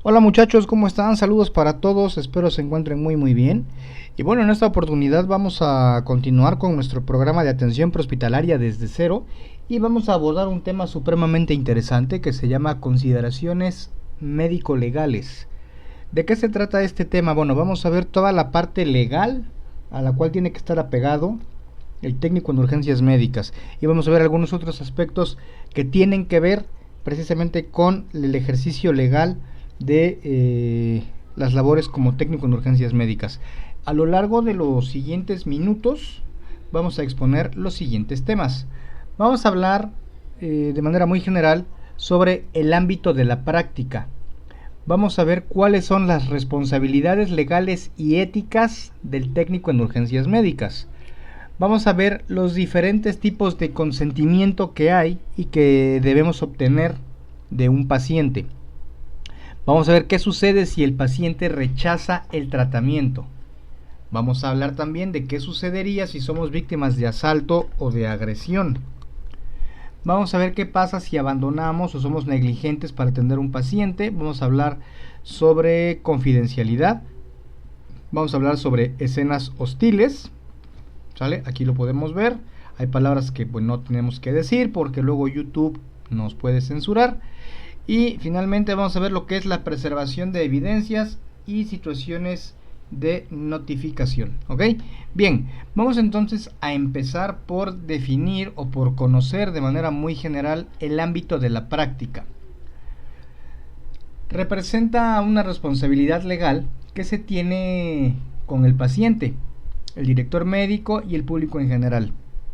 Hola muchachos, ¿cómo están? Saludos para todos, espero se encuentren muy bien. Y bueno, en esta oportunidad vamos a continuar con nuestro programa de atención prehospitalaria desde cero y vamos a abordar un tema supremamente interesante que se llama consideraciones médico-legales. ¿De qué se trata este tema? Bueno, vamos a ver toda la parte legal a la cual tiene que estar apegado el técnico en urgencias médicas y vamos a ver algunos otros aspectos que tienen que ver precisamente con el ejercicio legal de las labores como técnico en urgencias médicas. A lo largo de los siguientes minutos vamos a exponer los siguientes temas. Vamos a hablar de manera muy general sobre el ámbito de la práctica. Vamos a ver cuáles son las responsabilidades legales y éticas del técnico en urgencias médicas. Vamos a ver los diferentes tipos de consentimiento que hay y que debemos obtener de un paciente. Vamos a ver qué sucede si el paciente rechaza el tratamiento. Vamos a hablar también de qué sucedería si somos víctimas de asalto o de agresión. Vamos a ver qué pasa si abandonamos o somos negligentes para atender a un paciente. Vamos a hablar sobre confidencialidad. Vamos a hablar sobre escenas hostiles. ¿Sale? Aquí lo podemos ver. Hay palabras que pues, no tenemos que decir porque luego YouTube nos puede censurar. Y finalmente vamos a ver lo que es la preservación de evidencias y situaciones de notificación. ¿Ok? Bien, vamos entonces a empezar por definir o por conocer de manera muy general el ámbito de la práctica. Representa una responsabilidad legal que se tiene con el paciente, el director médico y el público en general.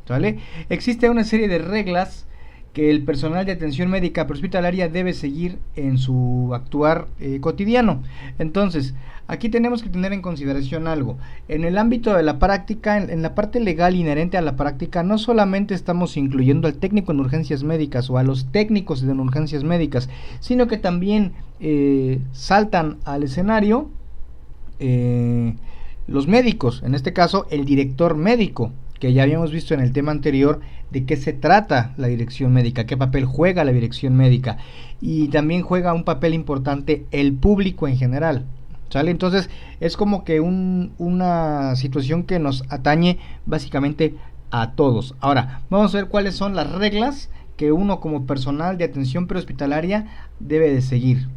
¿Vale? Existe una serie de reglas que el personal de atención médica prehospitalaria debe seguir en su actuar cotidiano. Entonces, aquí tenemos que tener en consideración algo. En el ámbito de la práctica, en la parte legal inherente a la práctica, no solamente estamos incluyendo al técnico en urgencias médicas o a los técnicos en urgencias médicas, sino que también saltan al escenario los médicos, en este caso el director médico, que ya habíamos visto en el tema anterior de qué se trata la dirección médica, qué papel juega la dirección médica, y también juega un papel importante el público en general. ¿Sale? Entonces es como que una situación que nos atañe básicamente a todos. Ahora, vamos a ver cuáles son las reglas que uno como personal de atención prehospitalaria debe de seguir.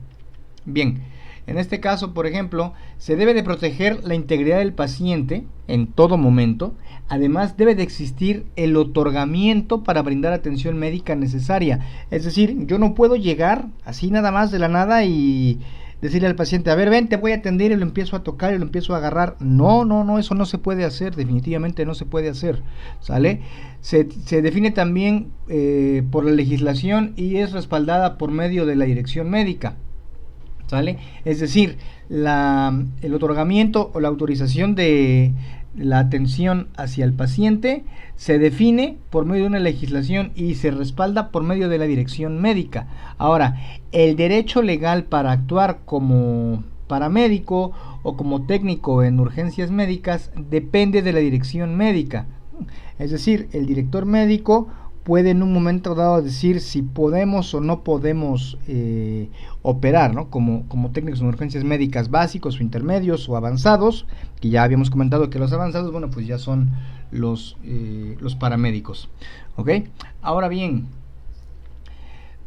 Bien, en este caso, por ejemplo, se debe de proteger la integridad del paciente en todo momento. Además, debe de existir el otorgamiento para brindar atención médica necesaria. Es decir, yo no puedo llegar así nada más de la nada y decirle al paciente, a ver, ven, te voy a atender y lo empiezo a tocar y lo empiezo a agarrar. No, eso no se puede hacer, definitivamente no se puede hacer, ¿sale? Se define también por la legislación y es respaldada por medio de la dirección médica. ¿Sale? Es decir, el otorgamiento o la autorización de la atención hacia el paciente se define por medio de una legislación y se respalda por medio de la dirección médica. Ahora, el derecho legal para actuar como paramédico o como técnico en urgencias médicas depende de la dirección médica. Es decir, el director médico puede en un momento dado decir si podemos o no podemos operar, ¿no? Como técnicos en urgencias médicas básicos o intermedios o avanzados, que ya habíamos comentado que los avanzados, bueno, pues ya son los paramédicos. ¿Ok? Ahora bien,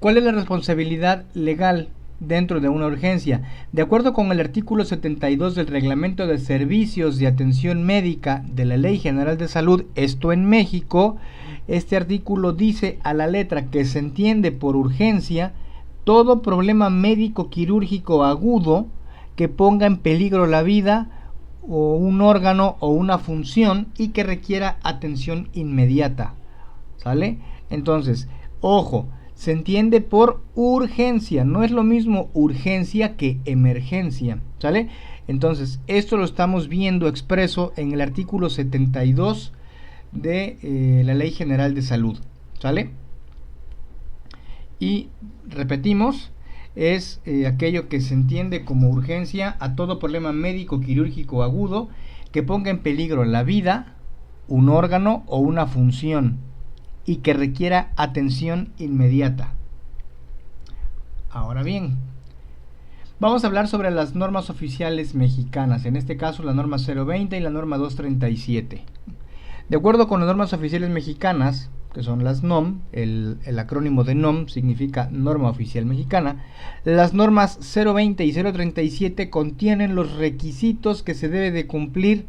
¿cuál es la responsabilidad legal dentro de una urgencia? De acuerdo con el artículo 72 del Reglamento de Servicios de Atención Médica de la Ley General de Salud, esto en México, este artículo dice a la letra que se entiende por urgencia todo problema médico quirúrgico agudo que ponga en peligro la vida o un órgano o una función y que requiera atención inmediata. ¿Sale? Entonces, ojo, se entiende por urgencia, no es lo mismo urgencia que emergencia, ¿sale? Entonces, esto lo estamos viendo expreso en el artículo 72 de la Ley General de Salud, ¿sale? Y repetimos, es aquello que se entiende como urgencia a todo problema médico quirúrgico agudo que ponga en peligro la vida, un órgano o una función y que requiera atención inmediata. Ahora bien, Vamos a hablar sobre las normas oficiales mexicanas, en este caso la norma 020 y la norma 237. De acuerdo con las normas oficiales mexicanas, que son las NOM, el acrónimo de NOM significa Norma Oficial Mexicana, las normas 020 y 037 contienen los requisitos que se debe de cumplir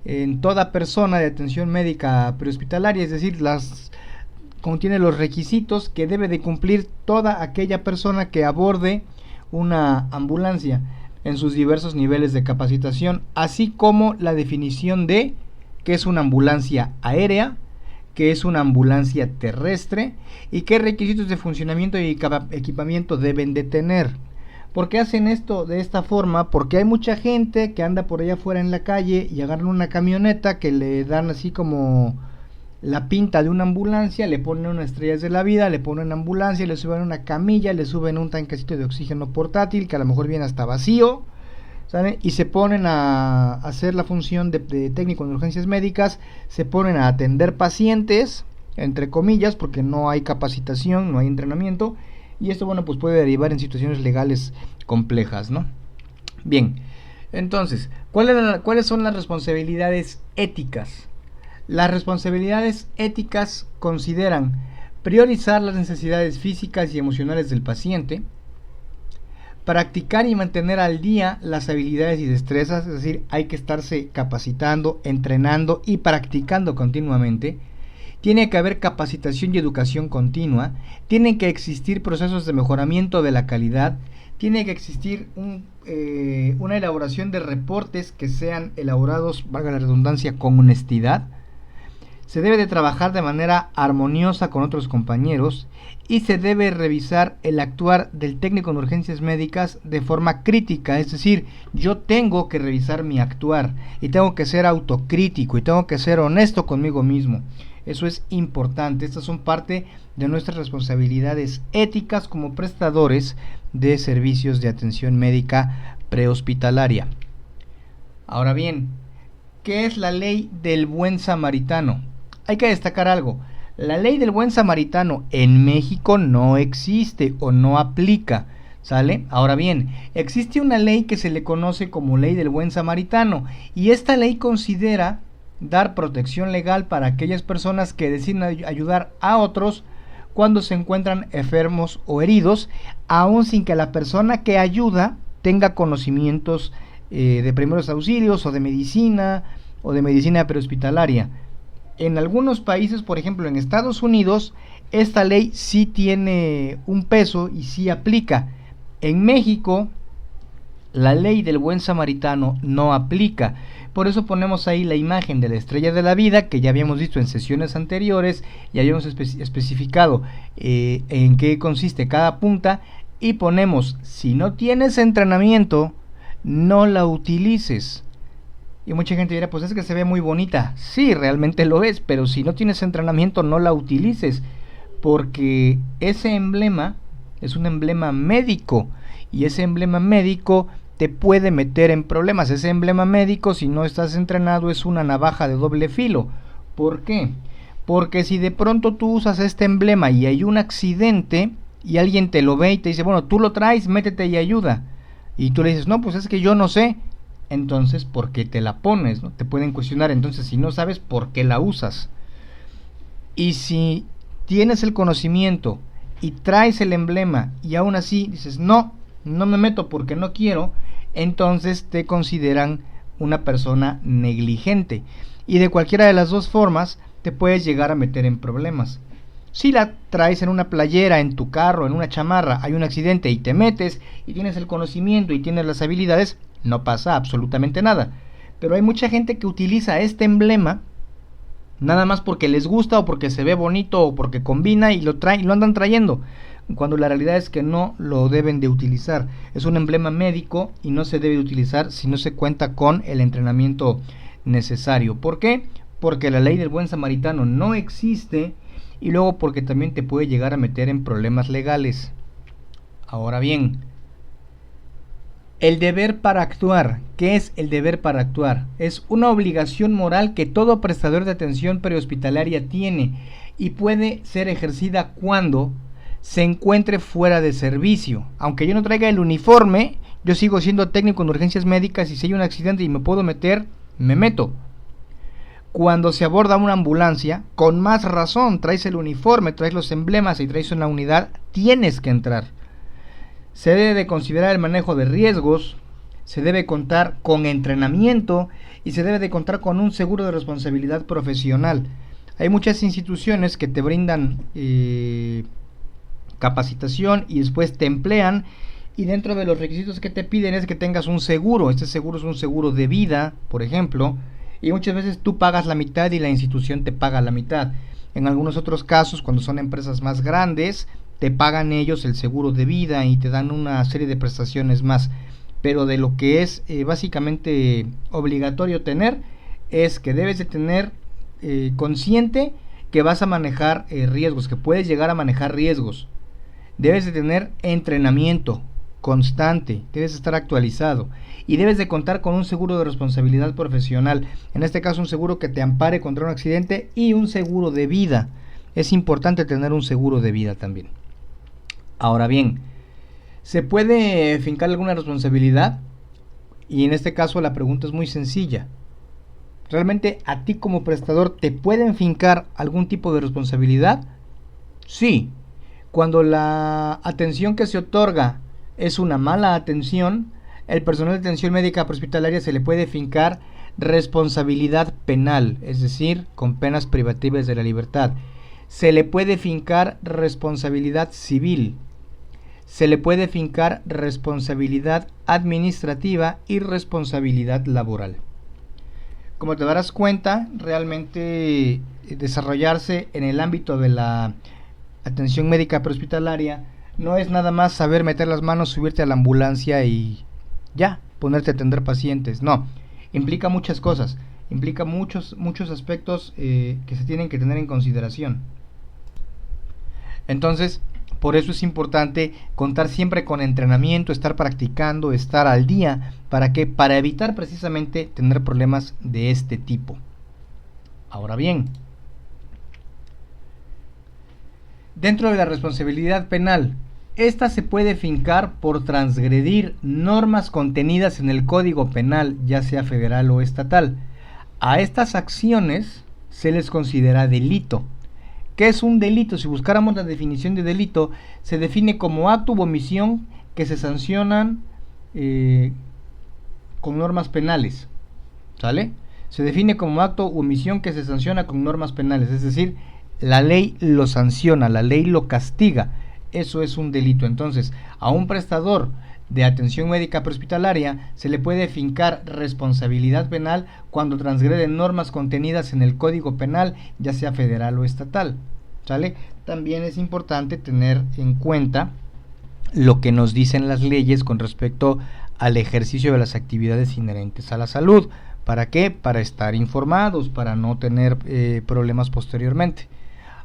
en toda persona de atención médica prehospitalaria, es decir, contiene los requisitos que debe de cumplir toda aquella persona que aborde una ambulancia en sus diversos niveles de capacitación, así como la definición de qué es una ambulancia aérea, qué es una ambulancia terrestre y qué requisitos de funcionamiento y equipamiento deben de tener. ¿Por qué hacen esto de esta forma? Porque hay mucha gente que anda por allá afuera en la calle y agarran una camioneta que le dan así como la pinta de una ambulancia, le ponen unas estrellas de la vida, le ponen una ambulancia, le suben una camilla, le suben un tanquecito de oxígeno portátil que a lo mejor viene hasta vacío, ¿saben? Y se ponen a hacer la función de técnico en urgencias médicas, se ponen a atender pacientes, entre comillas, porque no hay capacitación, no hay entrenamiento, y esto, bueno, pues puede derivar en situaciones legales complejas, ¿no? Bien, entonces, ¿cuáles son las responsabilidades éticas? Las responsabilidades éticas consideran priorizar las necesidades físicas y emocionales del paciente, practicar y mantener al día las habilidades y destrezas, es decir, hay que estarse capacitando, entrenando y practicando continuamente. Tiene que haber capacitación y educación continua, tienen que existir procesos de mejoramiento de la calidad, tiene que existir una elaboración de reportes que sean elaborados, valga la redundancia, con honestidad. Se debe de trabajar de manera armoniosa con otros compañeros y se debe revisar el actuar del técnico en urgencias médicas de forma crítica, es decir, yo tengo que revisar mi actuar y tengo que ser autocrítico y tengo que ser honesto conmigo mismo. Eso es importante, estas son parte de nuestras responsabilidades éticas como prestadores de servicios de atención médica prehospitalaria. Ahora bien, ¿qué es la ley del buen samaritano? Hay que destacar algo, la ley del buen samaritano en México no existe o no aplica, ¿sale? Ahora bien, existe una ley que se le conoce como ley del buen samaritano y esta ley considera dar protección legal para aquellas personas que deciden ayudar a otros cuando se encuentran enfermos o heridos, aun sin que la persona que ayuda tenga conocimientos de primeros auxilios o de medicina prehospitalaria. En algunos países, por ejemplo en Estados Unidos, esta ley sí tiene un peso y sí aplica. En México, la ley del buen samaritano no aplica. Por eso ponemos ahí la imagen de la estrella de la vida, que ya habíamos visto en sesiones anteriores, ya habíamos especificado en qué consiste cada punta, y ponemos, si no tienes entrenamiento, no la utilices. Y mucha gente dirá, pues es que se ve muy bonita. Sí, realmente lo es, pero si no tienes entrenamiento, no la utilices, porque ese emblema es un emblema médico, y ese emblema médico te puede meter en problemas. Ese emblema médico, si no estás entrenado, es una navaja de doble filo. ¿Por qué? Porque si de pronto tú usas este emblema y hay un accidente y alguien te lo ve y te dice, bueno, tú lo traes, métete y ayuda, y tú le dices, no, pues es que yo no sé, entonces, ¿por qué te la pones? ¿No? Te pueden cuestionar. Entonces, si no sabes, ¿por qué la usas? Y si tienes el conocimiento y traes el emblema y aún así dices, no me meto porque no quiero, entonces te consideran una persona negligente. Y de cualquiera de las dos formas te puedes llegar a meter en problemas. Si la traes en una playera, en tu carro, en una chamarra, hay un accidente y te metes y tienes el conocimiento y tienes las habilidades, no pasa absolutamente nada. Pero hay mucha gente que utiliza este emblema nada más porque les gusta o porque se ve bonito o porque combina y lo andan trayendo, cuando la realidad es que no lo deben de utilizar. Es un emblema médico y no se debe utilizar si no se cuenta con el entrenamiento necesario. ¿Por qué? Porque la ley del buen samaritano no existe y luego porque también te puede llegar a meter en problemas legales. Ahora bien, el deber para actuar. ¿Qué es el deber para actuar? Es una obligación moral que todo prestador de atención prehospitalaria tiene y puede ser ejercida cuando se encuentre fuera de servicio. Aunque yo no traiga el uniforme, Yo sigo siendo técnico en urgencias médicas y si hay un accidente y me puedo meter, me meto. Cuando se aborda una ambulancia, con más razón, traes el uniforme, traes los emblemas y traes una unidad, tienes que entrar. Se debe de considerar el manejo de riesgos, se debe contar con entrenamiento y se debe de contar con un seguro de responsabilidad profesional. Hay muchas instituciones que te brindan capacitación y después te emplean, y dentro de los requisitos que te piden es que tengas un seguro. Este seguro es un seguro de vida, por ejemplo, y muchas veces tú pagas la mitad y la institución te paga la mitad. En algunos otros casos, cuando son empresas más grandes, te pagan ellos el seguro de vida y te dan una serie de prestaciones más. Pero de lo que es básicamente obligatorio tener, es que debes de tener consciente que vas a manejar riesgos, que puedes llegar a manejar riesgos. Debes de tener entrenamiento constante, debes estar actualizado y debes de contar con un seguro de responsabilidad profesional, en este caso un seguro que te ampare contra un accidente y un seguro de vida. Es importante tener un seguro de vida también. Ahora bien, ¿se puede fincar alguna responsabilidad? Y en este caso la pregunta es muy sencilla. ¿Realmente a ti como prestador te pueden fincar algún tipo de responsabilidad? Sí. Cuando la atención que se otorga es una mala atención, el personal de atención médica prehospitalaria se le puede fincar responsabilidad penal, es decir, con penas privativas de la libertad. Se le puede fincar responsabilidad civil. Se le puede fincar responsabilidad administrativa y responsabilidad laboral. Como te darás cuenta, realmente desarrollarse en el ámbito de la atención médica prehospitalaria no es nada más saber meter las manos, subirte a la ambulancia y ya, ponerte a atender pacientes. No, implica muchas cosas, implica muchos aspectos que se tienen que tener en consideración. Entonces, por eso es importante contar siempre con entrenamiento, estar practicando, estar al día. ¿Para qué? Para evitar precisamente tener problemas de este tipo. Ahora bien, dentro de la responsabilidad penal, esta se puede fincar por transgredir normas contenidas en el Código Penal, ya sea federal o estatal. A estas acciones se les considera delito. ¿Qué es un delito? Si buscáramos la definición de delito, se define como acto u omisión que se sancionan con normas penales. ¿Sale? Se define como acto u omisión que se sanciona con normas penales, es decir, la ley lo sanciona, la ley lo castiga. Eso es un delito. Entonces, a un prestador de atención médica prehospitalaria se le puede fincar responsabilidad penal cuando transgrede normas contenidas en el Código Penal, ya sea federal o estatal. ¿Sale? También es importante tener en cuenta lo que nos dicen las leyes con respecto al ejercicio de las actividades inherentes a la salud. ¿Para qué? Para estar informados, para no tener problemas posteriormente.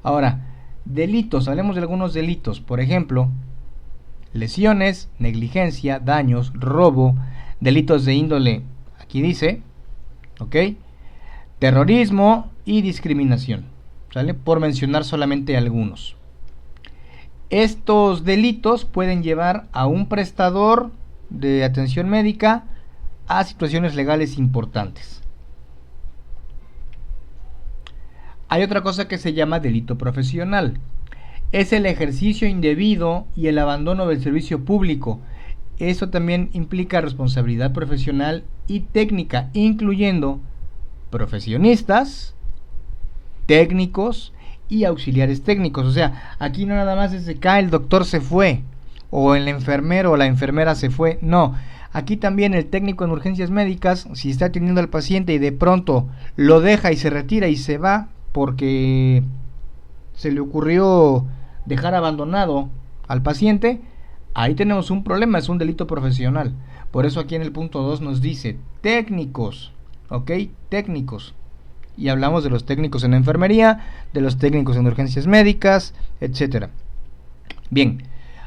Ahora, delitos, hablemos de algunos delitos, por ejemplo, lesiones, negligencia, daños, robo, delitos de índole, aquí dice, ¿ok? Terrorismo y discriminación, ¿sale? Por mencionar solamente algunos. Estos delitos pueden llevar a un prestador de atención médica a situaciones legales importantes. Hay otra cosa que se llama delito profesional. Es el ejercicio indebido y el abandono del servicio público. Eso también implica responsabilidad profesional y técnica, incluyendo profesionistas, técnicos y auxiliares técnicos. O sea, aquí no nada más es de que el doctor se fue, o el enfermero o la enfermera se fue. No, aquí también el técnico en urgencias médicas, si está atendiendo al paciente y de pronto lo deja y se retira y se va porque se le ocurrió dejar abandonado al paciente, ahí tenemos un problema, es un delito profesional. Por eso aquí en el punto 2 nos dice técnicos, ¿ok? Técnicos. Y hablamos de los técnicos en enfermería, de los técnicos en urgencias médicas, etcétera. Bien,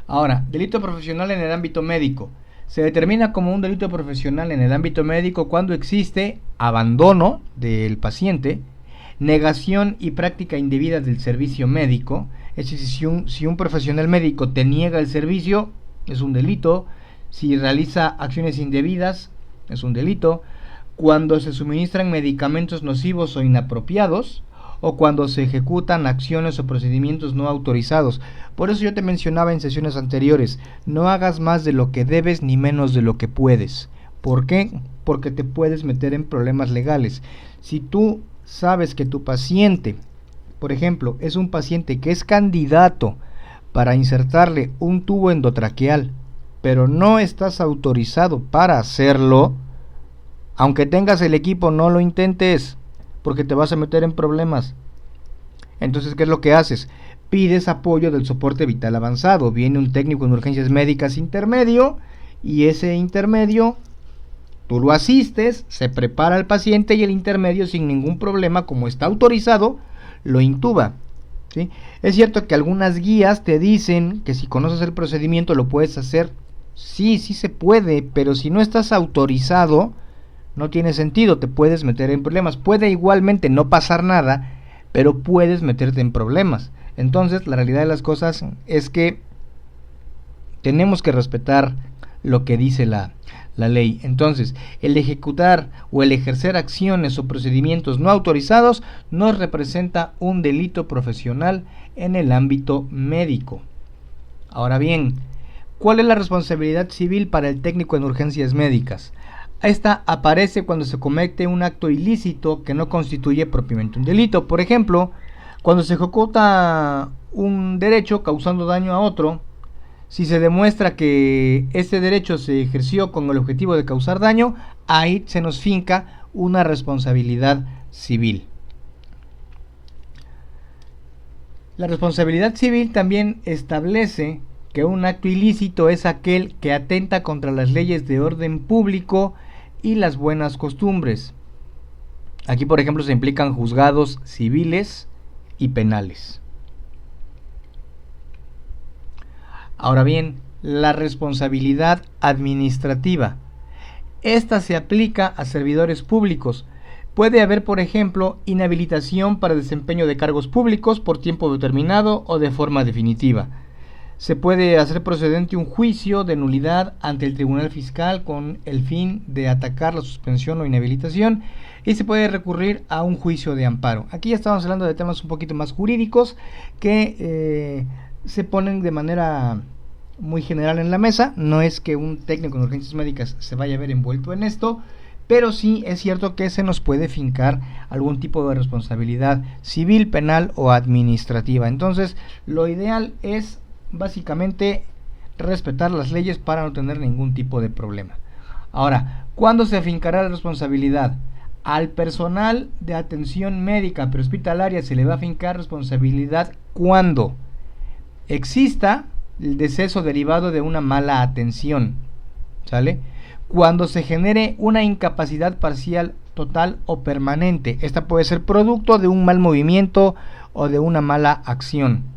ahora, delito profesional en el ámbito médico. Se determina como un delito profesional en el ámbito médico cuando existe abandono del paciente, negación y práctica indebida del servicio médico. Es decir, si un profesional médico te niega el servicio, es un delito. Si realiza acciones indebidas, es un delito. Cuando se suministran medicamentos nocivos o inapropiados, o cuando se ejecutan acciones o procedimientos no autorizados. Por eso yo te mencionaba en sesiones anteriores, no hagas más de lo que debes ni menos de lo que puedes. ¿Por qué? Porque te puedes meter en problemas legales. Si tú sabes que tu paciente, por ejemplo, es un paciente que es candidato para insertarle un tubo endotraqueal, pero no estás autorizado para hacerlo, aunque tengas el equipo, no lo intentes, porque te vas a meter en problemas. Entonces, ¿qué es lo que haces? Pides apoyo del soporte vital avanzado. Viene un técnico en urgencias médicas intermedio, y ese intermedio tú lo asistes, se prepara el paciente y el intermedio sin ningún problema, como está autorizado, lo intuba. ¿Sí? Es cierto que algunas guías te dicen que si conoces el procedimiento lo puedes hacer. Sí, sí se puede, pero si no estás autorizado, no tiene sentido, te puedes meter en problemas. Puede igualmente no pasar nada, pero puedes meterte en problemas. Entonces, la realidad de las cosas es que tenemos que respetar lo que dice la ley. Entonces, el ejecutar o el ejercer acciones o procedimientos no autorizados nos representa un delito profesional en el ámbito médico. Ahora bien, ¿cuál es la responsabilidad civil para el técnico en urgencias médicas? Esta aparece cuando se comete un acto ilícito que no constituye propiamente un delito. Por ejemplo, cuando se ejecuta un derecho causando daño a otro, si se demuestra que este derecho se ejerció con el objetivo de causar daño, ahí se nos finca una responsabilidad civil. La responsabilidad civil también establece que un acto ilícito es aquel que atenta contra las leyes de orden público y las buenas costumbres. Aquí, por ejemplo, se implican juzgados civiles y penales. Ahora bien, la responsabilidad administrativa. Esta se aplica a servidores públicos. Puede haber, por ejemplo, inhabilitación para desempeño de cargos públicos por tiempo determinado o de forma definitiva. Se puede hacer procedente un juicio de nulidad ante el Tribunal Fiscal con el fin de atacar la suspensión o inhabilitación, y se puede recurrir a un juicio de amparo. Aquí ya estamos hablando de temas un poquito más jurídicos que se ponen de manera muy general en la mesa. No es que un técnico en urgencias médicas se vaya a ver envuelto en esto, pero sí es cierto que se nos puede fincar algún tipo de responsabilidad civil, penal o administrativa. Entonces, lo ideal es básicamente respetar las leyes para no tener ningún tipo de problema. Ahora, ¿cuándo se afincará la responsabilidad? Al personal de atención médica prehospitalaria se le va a afincar responsabilidad cuando exista el deceso derivado de una mala atención, ¿sale? Cuando se genere una incapacidad parcial, total o permanente. Esta puede ser producto de un mal movimiento o de una mala acción.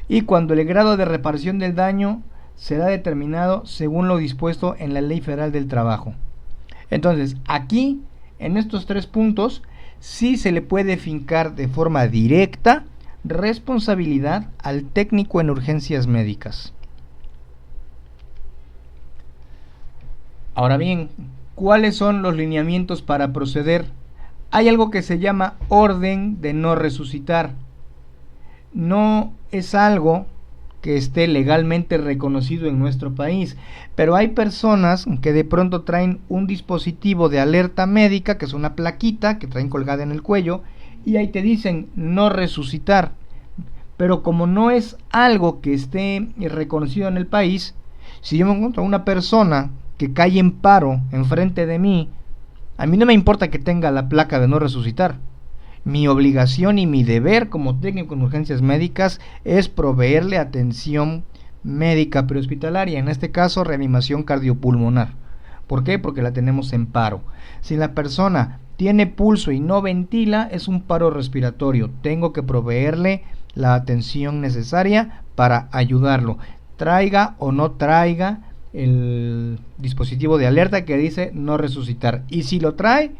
Y cuando el grado de reparación del daño será determinado según lo dispuesto en la Ley Federal del Trabajo. Entonces, aquí, en estos tres puntos, sí se le puede fincar de forma directa responsabilidad al técnico en urgencias médicas. Ahora bien, ¿cuáles son los lineamientos para proceder? Hay algo que se llama orden de no resucitar. No es algo que esté legalmente reconocido en nuestro país, pero hay personas que de pronto traen un dispositivo de alerta médica, que es una plaquita que traen colgada en el cuello, y ahí te dicen no resucitar. Pero como no es algo que esté reconocido en el país, si yo me encuentro a una persona que cae en paro enfrente de mí, a mí no me importa que tenga la placa de no resucitar. Mi obligación y mi deber como técnico en urgencias médicas es proveerle atención médica prehospitalaria, en este caso reanimación cardiopulmonar. ¿Por qué? Porque la tenemos en paro. Si la persona tiene pulso y no ventila, es un paro respiratorio. Tengo que proveerle la atención necesaria para ayudarlo. Traiga o no traiga el dispositivo de alerta que dice no resucitar. Y si lo trae,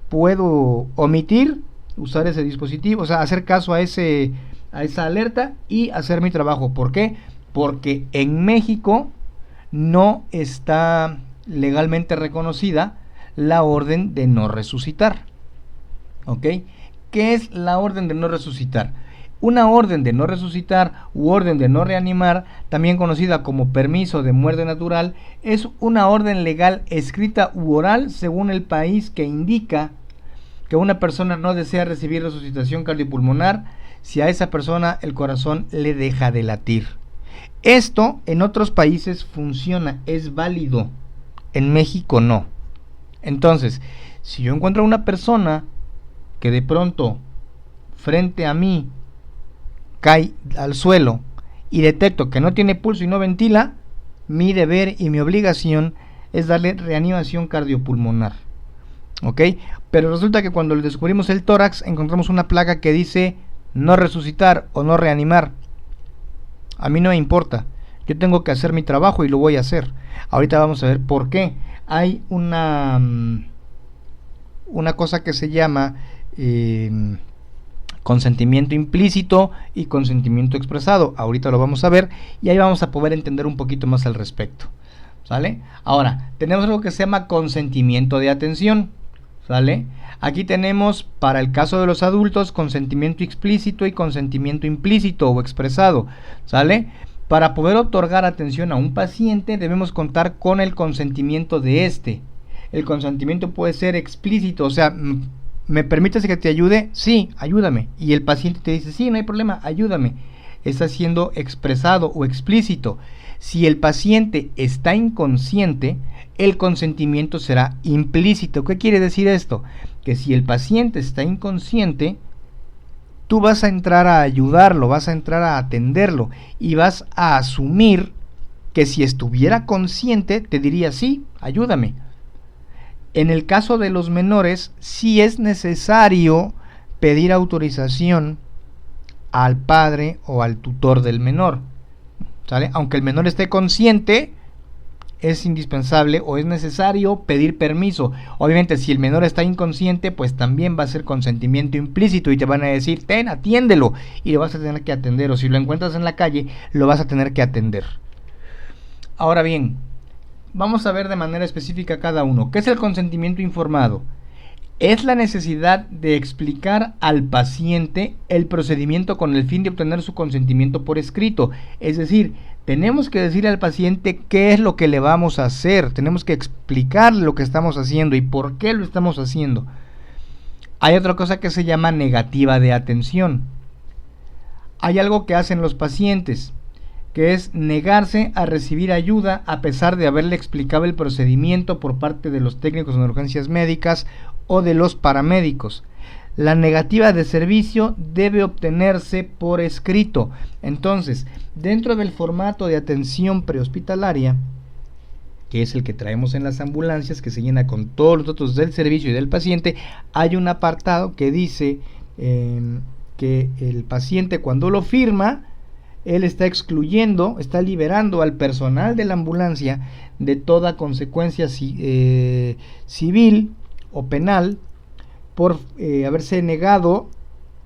puedo omitir usar ese dispositivo, o sea, hacer caso a esa alerta y hacer mi trabajo. ¿Por qué? Porque en México no está legalmente reconocida la orden de no resucitar. ¿Ok? ¿Qué es la orden de no resucitar? Una orden de no resucitar u orden de no reanimar, también conocida como permiso de muerte natural, es una orden legal escrita u oral según el país que indica que una persona no desea recibir resucitación cardiopulmonar si a esa persona el corazón le deja de latir. Esto en otros países funciona, es válido. En México no. Entonces, si yo encuentro a una persona que de pronto frente a mí cae al suelo y detecto que no tiene pulso y no ventila, mi deber y mi obligación es darle reanimación cardiopulmonar. ¿Ok? Pero resulta que cuando le descubrimos el tórax encontramos una placa que dice no resucitar o no reanimar. A mí no me importa, yo tengo que hacer mi trabajo y lo voy a hacer. Ahorita vamos a ver por qué. Hay una cosa que se llama consentimiento implícito y consentimiento expresado. Ahorita lo vamos a ver y ahí vamos a poder entender un poquito más al respecto. ¿Sale? Ahora, tenemos algo que se llama consentimiento de atención. ¿Sale? Aquí tenemos, para el caso de los adultos, consentimiento explícito y consentimiento implícito o expresado. ¿Sale? Para poder otorgar atención a un paciente debemos contar con el consentimiento de este. El consentimiento puede ser explícito, o sea, ¿me permites que te ayude? Sí, ayúdame. Y el paciente te dice, sí, no hay problema, ayúdame. Está siendo expresado o explícito. Si el paciente está inconsciente, el consentimiento será implícito. ¿Qué quiere decir esto? Que si el paciente está inconsciente, tú vas a entrar a ayudarlo, vas a entrar a atenderlo y vas a asumir que si estuviera consciente te diría, sí, ayúdame. En el caso de los menores, sí es necesario pedir autorización al padre o al tutor del menor. ¿Sale? Aunque el menor esté consciente, es indispensable o es necesario pedir permiso. Obviamente, si el menor está inconsciente, pues también va a ser consentimiento implícito y te van a decir, ten, atiéndelo, y lo vas a tener que atender, o si lo encuentras en la calle, lo vas a tener que atender. Ahora bien, vamos a ver de manera específica cada uno. ¿Qué es el consentimiento informado? Es la necesidad de explicar al paciente el procedimiento con el fin de obtener su consentimiento por escrito. Es decir, tenemos que decirle al paciente qué es lo que le vamos a hacer. Tenemos que explicarle lo que estamos haciendo y por qué lo estamos haciendo. Hay otra cosa que se llama negativa de atención. Hay algo que hacen los pacientes, que es negarse a recibir ayuda a pesar de haberle explicado el procedimiento por parte de los técnicos en urgencias médicas o de los paramédicos. La negativa de servicio debe obtenerse por escrito. Entonces, dentro del formato de atención prehospitalaria, que es el que traemos en las ambulancias, que se llena con todos los datos del servicio y del paciente, hay un apartado que dice que el paciente, cuando lo firma, él está excluyendo, está liberando al personal de la ambulancia de toda consecuencia civil o penal por haberse negado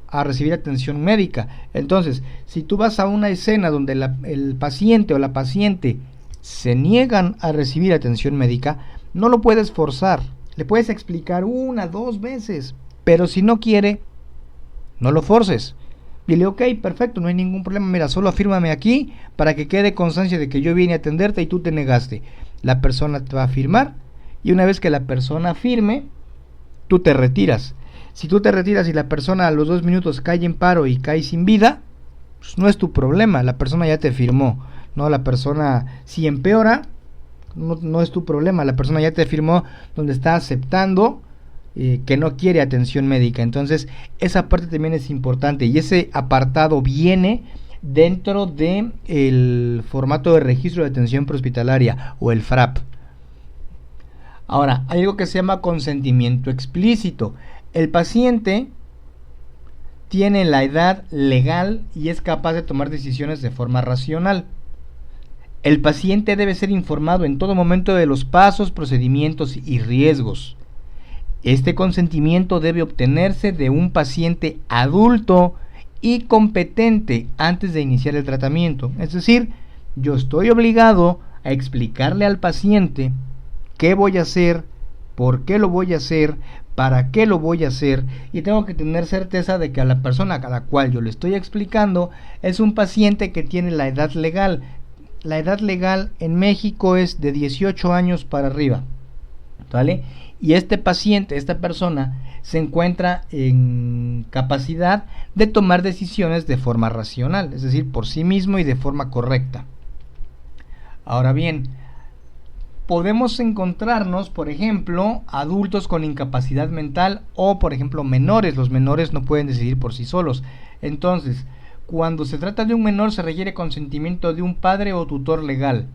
a recibir atención médica. Entonces, si tú vas a una escena donde el paciente o la paciente se niegan a recibir atención médica, no lo puedes forzar. Le puedes explicar 1, 2 veces, pero si no quiere, no lo forces. Dile, ok, perfecto, no hay ningún problema, mira, solo afírmame aquí para que quede constancia de que yo vine a atenderte y tú te negaste. La persona te va a firmar y una vez que la persona firme, tú te retiras. Si tú te retiras y la persona a los 2 minutos cae en paro y cae sin vida, pues no es tu problema, la persona ya te firmó. No, la persona, si empeora, no es tu problema, la persona ya te firmó donde está aceptando que no quiere atención médica. Entonces esa parte también es importante y ese apartado viene dentro de el formato de registro de atención prehospitalaria o el FRAP. Ahora, hay algo que se llama consentimiento explícito. El paciente tiene la edad legal y es capaz de tomar decisiones de forma racional. El paciente debe ser informado en todo momento de los pasos, procedimientos y riesgos. Este consentimiento debe obtenerse de un paciente adulto y competente antes de iniciar el tratamiento. Es decir, yo estoy obligado a explicarle al paciente qué voy a hacer, por qué lo voy a hacer, para qué lo voy a hacer, y tengo que tener certeza de que a la persona a la cual yo le estoy explicando es un paciente que tiene la edad legal. La edad legal en México es de 18 años para arriba, ¿vale? Y este paciente, esta persona, se encuentra en capacidad de tomar decisiones de forma racional, es decir, por sí mismo y de forma correcta. Ahora bien, podemos encontrarnos, por ejemplo, adultos con incapacidad mental o, por ejemplo, menores. Los menores no pueden decidir por sí solos. Entonces, cuando se trata de un menor, se requiere consentimiento de un padre o tutor legal.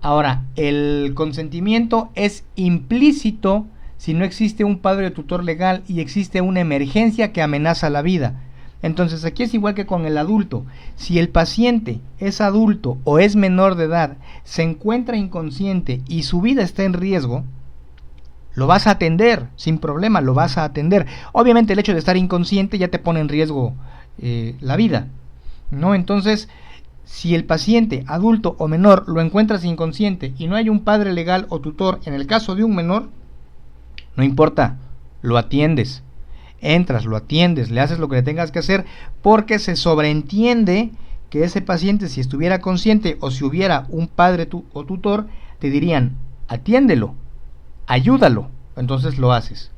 Ahora, el consentimiento es implícito si no existe un padre o tutor legal y existe una emergencia que amenaza la vida. Entonces aquí es igual que con el adulto. Si el paciente es adulto o es menor de edad, se encuentra inconsciente y su vida está en riesgo, lo vas a atender, sin problema, lo vas a atender. Obviamente el hecho de estar inconsciente ya te pone en riesgo la vida, ¿no? Entonces, si el paciente, adulto o menor, lo encuentras inconsciente y no hay un padre legal o tutor, en el caso de un menor, no importa, lo atiendes. Entras, lo atiendes, le haces lo que le tengas que hacer, porque se sobreentiende que ese paciente, si estuviera consciente o si hubiera un padre o tutor, te dirían, atiéndelo, ayúdalo, entonces lo haces,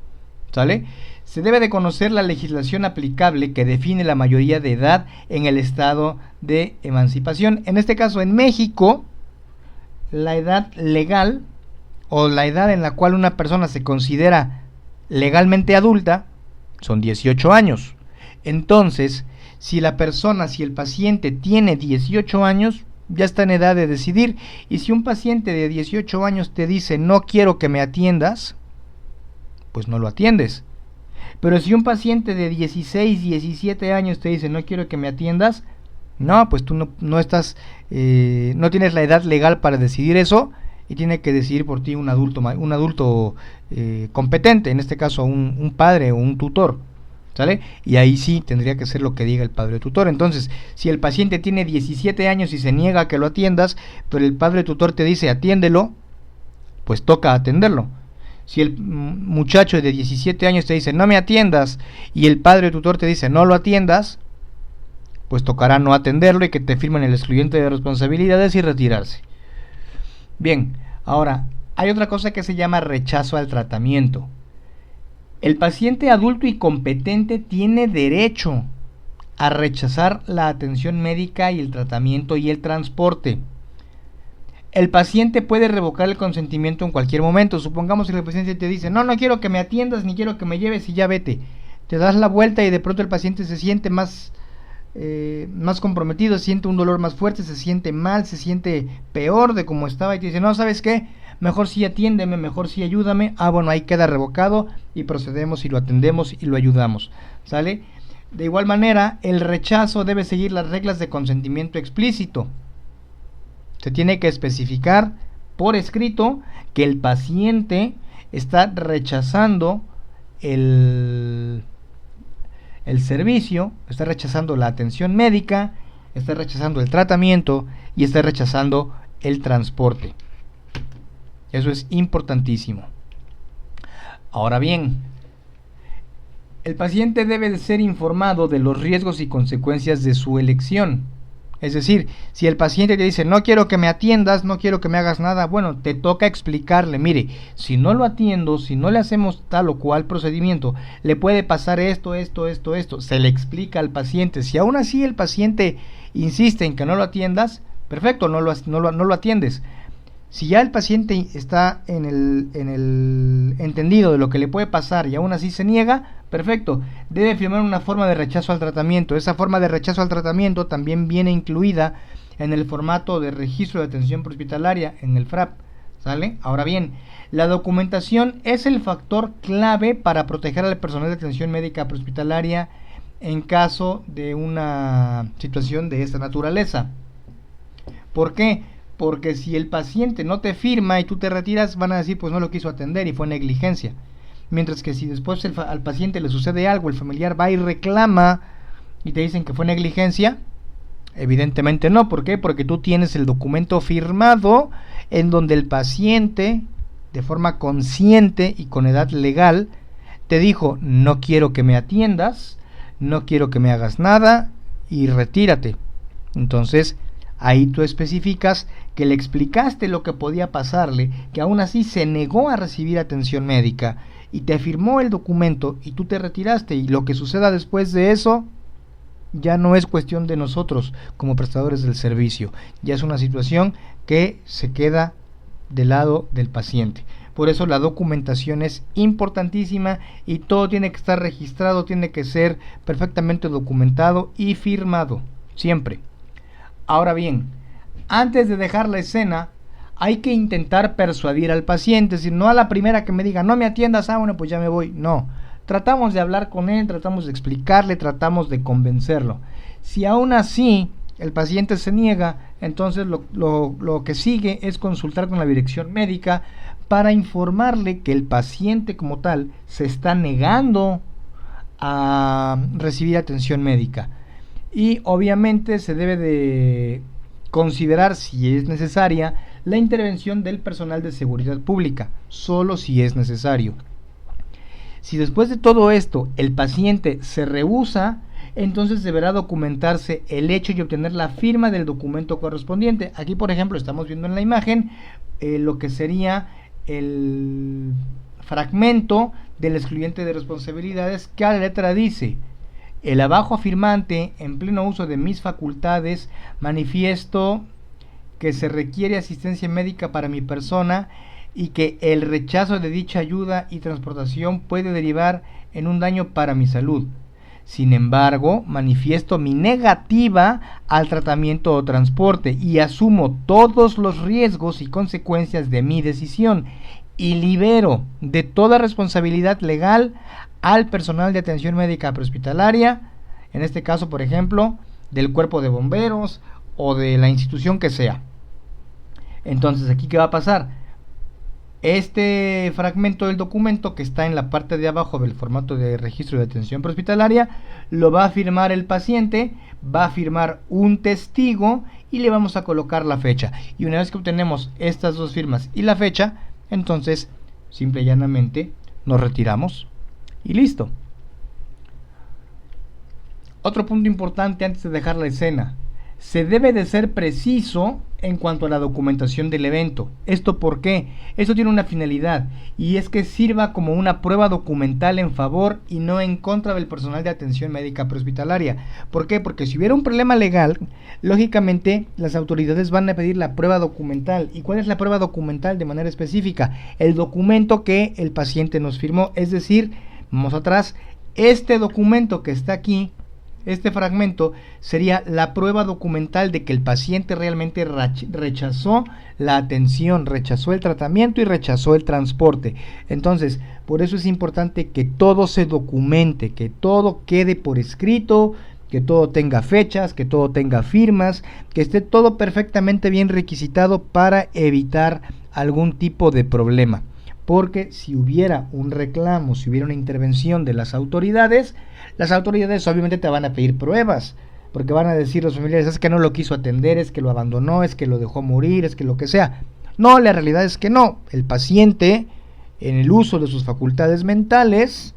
¿sale? Se debe de conocer la legislación aplicable que define la mayoría de edad en el estado de emancipación. En este caso, en México, la edad legal o la edad en la cual una persona se considera legalmente adulta son 18 años. Entonces, si el paciente tiene 18 años, ya está en edad de decidir. Y si un paciente de 18 años te dice, no quiero que me atiendas, pues no lo atiendes. Pero si un paciente de 16, 17 años te dice, no quiero que me atiendas, no, pues tú no estás, no tienes la edad legal para decidir eso, y tiene que decidir por ti un adulto competente, en este caso un padre o un tutor, ¿sale? Y ahí sí tendría que ser lo que diga el padre tutor. Entonces, si el paciente tiene 17 años y se niega a que lo atiendas, pero el padre tutor te dice atiéndelo, pues toca atenderlo. Si el muchacho de 17 años te dice no me atiendas y el padre tutor te dice no lo atiendas, pues tocará no atenderlo y que te firmen el excluyente de responsabilidades y retirarse. Bien, ahora, hay otra cosa que se llama rechazo al tratamiento. El paciente adulto y competente tiene derecho a rechazar la atención médica y el tratamiento y el transporte. El paciente puede revocar el consentimiento en cualquier momento. Supongamos que el paciente te dice, no quiero que me atiendas, ni quiero que me lleves y ya vete. Te das la vuelta y de pronto el paciente se siente más comprometido, siente un dolor más fuerte, se siente mal, se siente peor de como estaba y te dice, no, ¿sabes qué? Mejor sí atiéndeme, mejor sí ayúdame. Bueno, ahí queda revocado y procedemos y lo atendemos y lo ayudamos, ¿sale? De igual manera, el rechazo debe seguir las reglas de consentimiento explícito. Se tiene que especificar por escrito que el paciente está rechazando el servicio, está rechazando la atención médica, está rechazando el tratamiento y está rechazando el transporte. Eso es importantísimo. Ahora bien, el paciente debe de ser informado de los riesgos y consecuencias de su elección. Es decir, si el paciente te dice, no quiero que me atiendas, no quiero que me hagas nada, bueno, te toca explicarle, mire, si no lo atiendo, si no le hacemos tal o cual procedimiento, le puede pasar esto. Se le explica al paciente. Si aún así el paciente insiste en que no lo atiendas, perfecto, no lo atiendes. Si ya el paciente está en el entendido de lo que le puede pasar y aún así se niega, perfecto, debe firmar una forma de rechazo al tratamiento. Esa forma de rechazo al tratamiento también viene incluida en el formato de registro de atención prehospitalaria, en el FRAP, ¿sale? Ahora bien, la documentación es el factor clave para proteger al personal de atención médica prehospitalaria en caso de una situación de esta naturaleza. ¿Por qué? Porque si el paciente no te firma y tú te retiras, van a decir, pues no lo quiso atender y fue negligencia. Mientras que si después al paciente le sucede algo, el familiar va y reclama y te dicen que fue negligencia, Evidentemente no. ¿Por qué? Porque tú tienes el documento firmado en donde el paciente, de forma consciente y con edad legal, te dijo: no quiero que me atiendas, no quiero que me hagas nada y retírate. Entonces, ahí tú especificas que le explicaste lo que podía pasarle, que aún así se negó a recibir atención médica y te firmó el documento y tú te retiraste, y lo que suceda después de eso ya no es cuestión de nosotros como prestadores del servicio, ya es una situación que se queda del lado del paciente. Por eso la documentación es importantísima y todo tiene que estar registrado, tiene que ser perfectamente documentado y firmado, siempre. Ahora bien, antes de dejar la escena, hay que intentar persuadir al paciente, es decir, no a la primera que me diga: no me atiendas, bueno, pues ya me voy. No, tratamos de hablar con él, tratamos de explicarle, tratamos de convencerlo. Si aún así el paciente se niega, entonces lo que sigue es consultar con la dirección médica para informarle que el paciente como tal se está negando a recibir atención médica. Y obviamente se debe de considerar, si es necesaria, la intervención del personal de seguridad pública, solo si es necesario. Si después de todo esto el paciente se rehúsa, entonces deberá documentarse el hecho y obtener la firma del documento correspondiente. Aquí, por ejemplo, estamos viendo en la imagen lo que sería el fragmento del excluyente de responsabilidades, que a la letra dice: el abajo afirmante, en pleno uso de mis facultades, manifiesto que se requiere asistencia médica para mi persona y que el rechazo de dicha ayuda y transportación puede derivar en un daño para mi salud. Sin embargo, manifiesto mi negativa al tratamiento o transporte y asumo todos los riesgos y consecuencias de mi decisión, y libero de toda responsabilidad legal al personal de atención médica prehospitalaria, en este caso, por ejemplo, del cuerpo de bomberos o de la institución que sea. Entonces, ¿aquí qué va a pasar? Este fragmento del documento, que está en la parte de abajo del formato de registro de atención prehospitalaria, lo va a firmar el paciente, va a firmar un testigo y le vamos a colocar la fecha. Y una vez que obtenemos estas dos firmas y la fecha, entonces simple y llanamente nos retiramos y listo. Otro punto importante antes de dejar la escena: se debe de ser preciso en cuanto a la documentación del evento. ¿Esto por qué? Esto tiene una finalidad, y es que sirva como una prueba documental en favor y no en contra del personal de atención médica prehospitalaria. ¿Por qué? Porque si hubiera un problema legal, lógicamente las autoridades van a pedir la prueba documental. ¿Y cuál es la prueba documental de manera específica? El documento que el paciente nos firmó. Es decir, vamos atrás, este documento que está aquí, este fragmento, sería la prueba documental de que el paciente realmente rechazó la atención, rechazó el tratamiento y rechazó el transporte. Entonces, por eso es importante que todo se documente, que todo quede por escrito, que todo tenga fechas, que todo tenga firmas, que esté todo perfectamente bien requisitado para evitar algún tipo de problema. Porque si hubiera un reclamo, si hubiera una intervención de las autoridades obviamente te van a pedir pruebas, porque van a decir los familiares: es que no lo quiso atender, es que lo abandonó, es que lo dejó morir, es que lo que sea. No, la realidad es que no. El paciente, en el uso de sus facultades mentales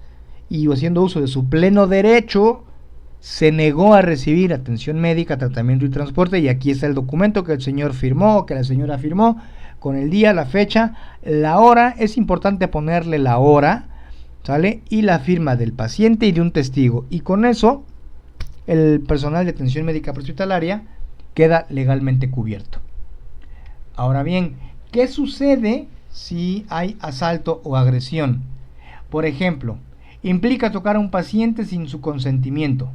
y haciendo uso de su pleno derecho, se negó a recibir atención médica, tratamiento y transporte, y aquí está el documento que el señor firmó, que la señora firmó, con el día, la fecha, la hora. Es importante ponerle la hora, ¿sale? Y la firma del paciente y de un testigo. Y con eso, el personal de atención médica prehospitalaria queda legalmente cubierto. Ahora bien, ¿qué sucede si hay asalto o agresión? Por ejemplo, implica tocar a un paciente sin su consentimiento.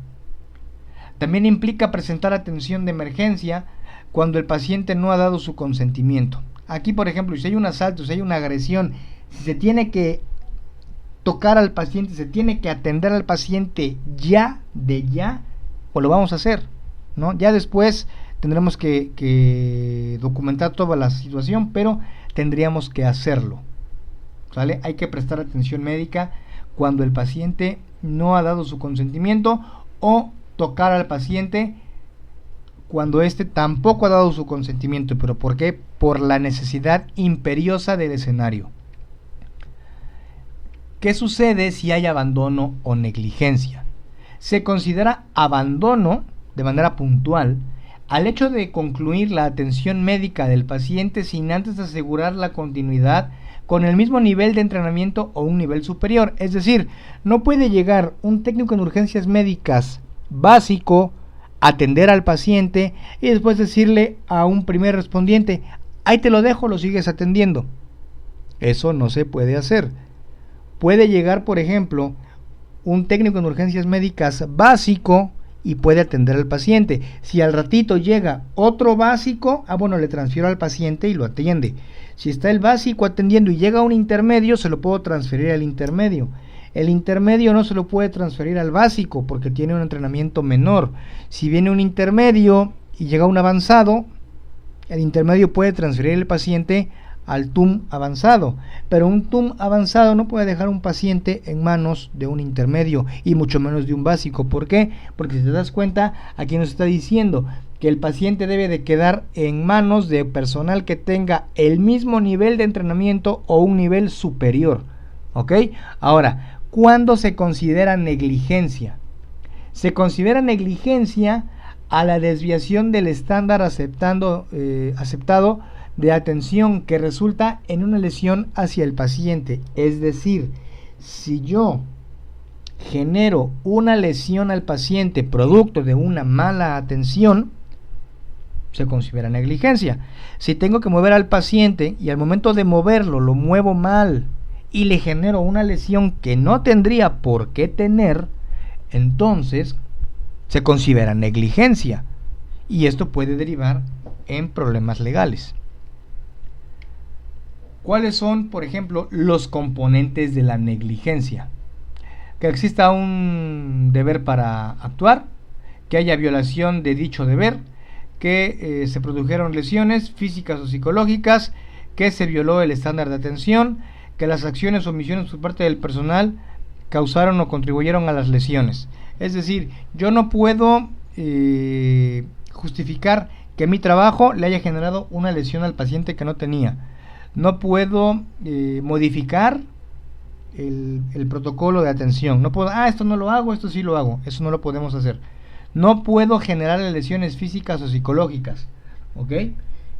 También implica presentar atención de emergencia cuando el paciente no ha dado su consentimiento. Aquí, por ejemplo, si hay un asalto, si hay una agresión, si se tiene que tocar al paciente, se tiene que atender al paciente ya, pues lo vamos a hacer, ¿no? Ya después tendremos que documentar toda la situación, pero tendríamos que hacerlo, ¿sale? Hay que prestar atención médica cuando el paciente no ha dado su consentimiento, o tocar al paciente cuando éste tampoco ha dado su consentimiento. ¿Pero por qué? Por la necesidad imperiosa del escenario. ¿Qué sucede si hay abandono o negligencia? Se considera abandono de manera puntual al hecho de concluir la atención médica del paciente sin antes asegurar la continuidad con el mismo nivel de entrenamiento o un nivel superior. Es decir, no puede llegar un técnico en urgencias médicas básico, atender al paciente y después decirle a un primer respondiente, ahí te lo dejo, lo sigues atendiendo. Eso no se puede hacer. Puede llegar, por ejemplo, un técnico en urgencias médicas básico y puede atender al paciente. Si al ratito llega otro básico, le transfiero al paciente y lo atiende. Si está el básico atendiendo y llega un intermedio, se lo puedo transferir al intermedio. El intermedio no se lo puede transferir al básico porque tiene un entrenamiento menor. Si viene un intermedio y llega un avanzado, el intermedio puede transferir el paciente al TUM avanzado, pero un TUM avanzado no puede dejar un paciente en manos de un intermedio y mucho menos de un básico. ¿Por qué? Porque si te das cuenta, aquí nos está diciendo que el paciente debe de quedar en manos de personal que tenga el mismo nivel de entrenamiento o un nivel superior. ¿Ok? Ahora, ¿cuándo se considera negligencia? Se considera negligencia a la desviación del estándar aceptado de atención que resulta en una lesión hacia el paciente. Es decir, si yo genero una lesión al paciente producto de una mala atención, se considera negligencia. Si tengo que mover al paciente y al momento de moverlo lo muevo mal y le genero una lesión que no tendría por qué tener, entonces se considera negligencia y esto puede derivar en problemas legales. ¿Cuáles son, por ejemplo, los componentes de la negligencia? Que exista un deber para actuar, que haya violación de dicho deber, que se produjeron lesiones físicas o psicológicas, que se violó el estándar de atención, que las acciones o omisiones por parte del personal causaron o contribuyeron a las lesiones. Es decir, yo no puedo justificar que mi trabajo le haya generado una lesión al paciente que no tenía. No puedo modificar el protocolo de atención. No puedo, esto no lo hago, esto sí lo hago. Eso no lo podemos hacer. No puedo generar lesiones físicas o psicológicas. ¿Ok?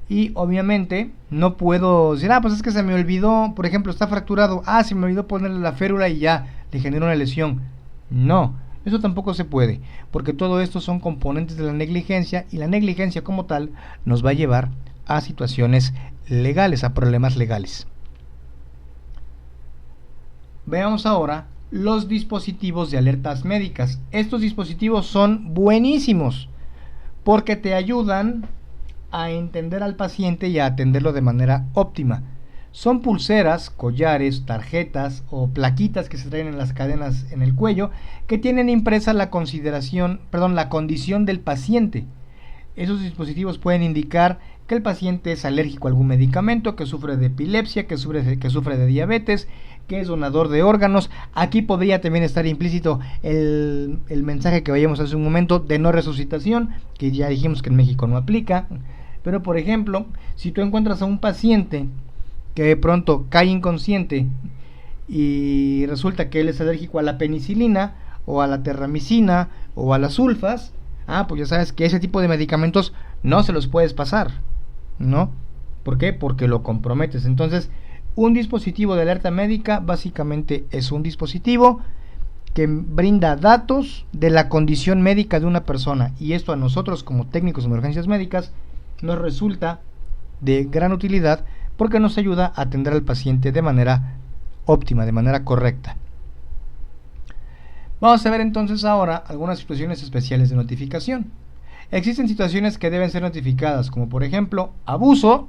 Y obviamente no puedo decir, pues es que se me olvidó, por ejemplo, está fracturado. Se me olvidó ponerle la férula y ya le generó una lesión. No, eso tampoco se puede. Porque todo esto son componentes de la negligencia y la negligencia como tal nos va a llevar a situaciones legales, a problemas legales. Veamos ahora los dispositivos de alertas médicas. Estos dispositivos son buenísimos porque te ayudan a entender al paciente y a atenderlo de manera óptima. Son pulseras, collares, tarjetas o plaquitas que se traen en las cadenas en el cuello que tienen impresa la condición del paciente. Esos dispositivos pueden indicar que el paciente es alérgico a algún medicamento, que sufre de epilepsia, que sufre de diabetes, que es donador de órganos. Aquí podría también estar implícito el mensaje que veíamos hace un momento de no resucitación, que ya dijimos que en México no aplica. Pero por ejemplo, si tú encuentras a un paciente que de pronto cae inconsciente y resulta que él es alérgico a la penicilina o a la terramicina o a las sulfas, pues ya sabes que ese tipo de medicamentos no se los puedes pasar, ¿no? ¿Por qué? Porque lo comprometes. Entonces, un dispositivo de alerta médica básicamente es un dispositivo que brinda datos de la condición médica de una persona, y esto a nosotros como técnicos en urgencias médicas nos resulta de gran utilidad porque nos ayuda a atender al paciente de manera óptima, de manera correcta. Vamos a ver entonces ahora algunas situaciones especiales de notificación. Existen situaciones que deben ser notificadas, como por ejemplo abuso.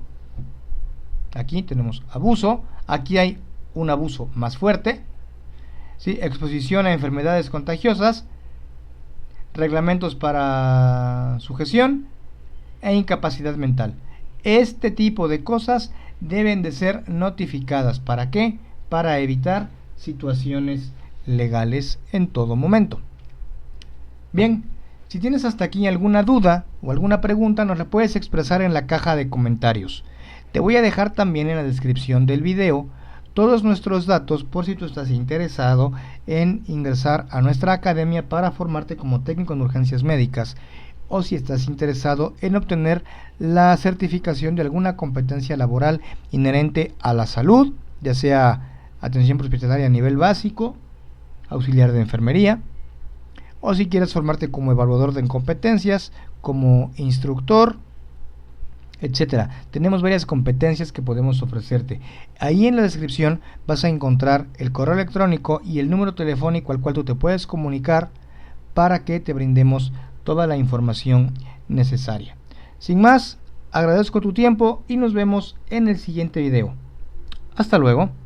Aquí tenemos abuso. Aquí hay un abuso más fuerte. ¿Sí? Exposición a enfermedades contagiosas, reglamentos para sujeción e incapacidad mental. Este tipo de cosas deben de ser notificadas. ¿Para qué? Para evitar situaciones legales en todo momento. Bien, si tienes hasta aquí alguna duda, o alguna pregunta nos la puedes expresar en la caja de comentarios. Te voy a dejar también en la descripción del video todos nuestros datos por si tú estás interesado en ingresar a nuestra academia para formarte como técnico en urgencias médicas, o si estás interesado en obtener la certificación de alguna competencia laboral inherente a la salud, ya sea atención prehospitalaria a nivel básico, auxiliar de enfermería, o si quieres formarte como evaluador de competencias, como instructor, etcétera. Tenemos varias competencias que podemos ofrecerte. Ahí en la descripción vas a encontrar el correo electrónico y el número telefónico al cual tú te puedes comunicar para que te brindemos toda la información necesaria. Sin más, agradezco tu tiempo y nos vemos en el siguiente video. Hasta luego.